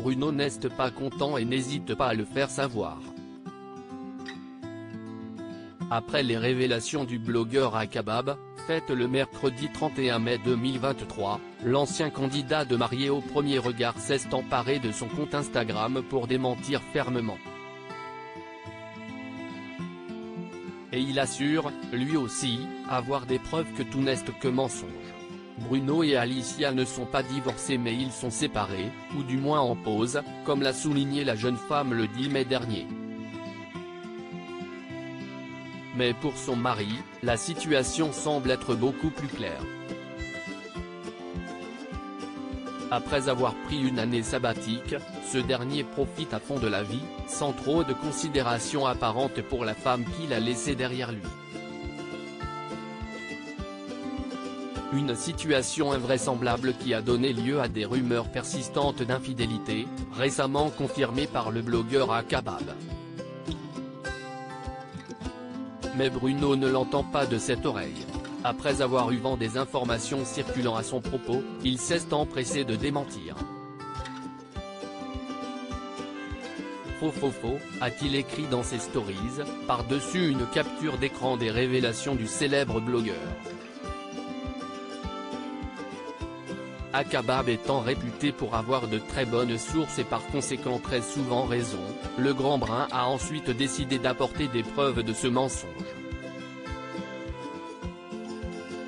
Bruno n'est pas content et n'hésite pas à le faire savoir. Après les révélations du blogueur Akabab, faites le mercredi 31 mai 2023, l'ancien candidat de marié au premier regard s'est emparé de son compte Instagram pour démentir fermement. Et il assure, lui aussi, avoir des preuves que tout n'est que mensonge. Bruno et Alicia ne sont pas divorcés mais ils sont séparés, ou du moins en pause, comme l'a souligné la jeune femme le 10 mai dernier. Mais pour son mari, la situation semble être beaucoup plus claire. Après avoir pris une année sabbatique, ce dernier profite à fond de la vie, sans trop de considération apparente pour la femme qu'il a laissée derrière lui. Une situation invraisemblable qui a donné lieu à des rumeurs persistantes d'infidélité, récemment confirmées par le blogueur Akabab. Mais Bruno ne l'entend pas de cette oreille. Après avoir eu vent des informations circulant à son propos, il s'est empressé de démentir. Faux, a-t-il écrit dans ses stories, par-dessus une capture d'écran des révélations du célèbre blogueur. Akabab étant réputé pour avoir de très bonnes sources et par conséquent très souvent raison, le Grand Brun a ensuite décidé d'apporter des preuves de ce mensonge.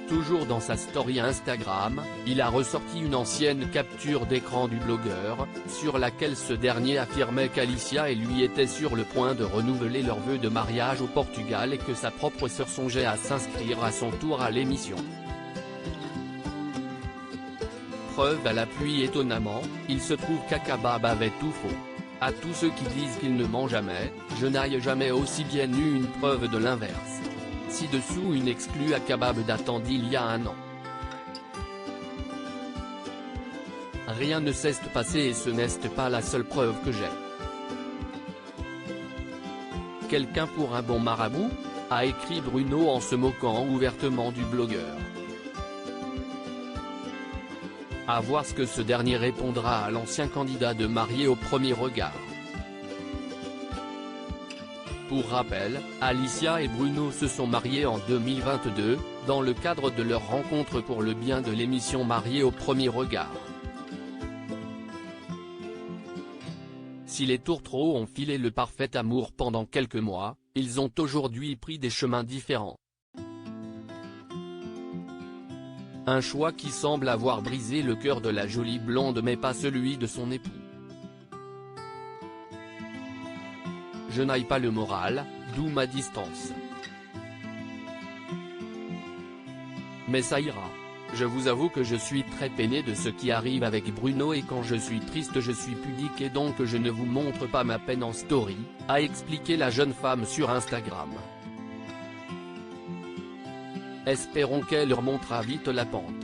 Toujours dans sa story Instagram, il a ressorti une ancienne capture d'écran du blogueur, sur laquelle ce dernier affirmait qu'Alicia et lui étaient sur le point de renouveler leurs vœux de mariage au Portugal et que sa propre sœur songeait à s'inscrire à son tour à l'émission. Preuve à l'appui étonnamment, il se trouve qu'Akabab avait tout faux. À tous ceux qui disent qu'il ne ment jamais, je n'ai jamais aussi bien eu une preuve de l'inverse. Ci-dessous une exclue Akabab datant d'il y a un an. Rien ne s'est passé et ce n'est pas la seule preuve que j'ai. Quelqu'un pour un bon marabout, a écrit Bruno en se moquant ouvertement du blogueur. À voir ce que ce dernier répondra à l'ancien candidat de marié au premier regard. Pour rappel, Alicia et Bruno se sont mariés en 2022, dans le cadre de leur rencontre pour le bien de l'émission Marié au premier regard. Si les tourtereaux ont filé le parfait amour pendant quelques mois, ils ont aujourd'hui pris des chemins différents. Un choix qui semble avoir brisé le cœur de la jolie blonde mais pas celui de son époux. Je n'aille pas le moral, d'où ma distance. Mais ça ira. Je vous avoue que je suis très peiné de ce qui arrive avec Bruno et quand je suis triste je suis pudique et donc je ne vous montre pas ma peine en story, a expliqué la jeune femme sur Instagram. Espérons qu'elle remontera vite la pente.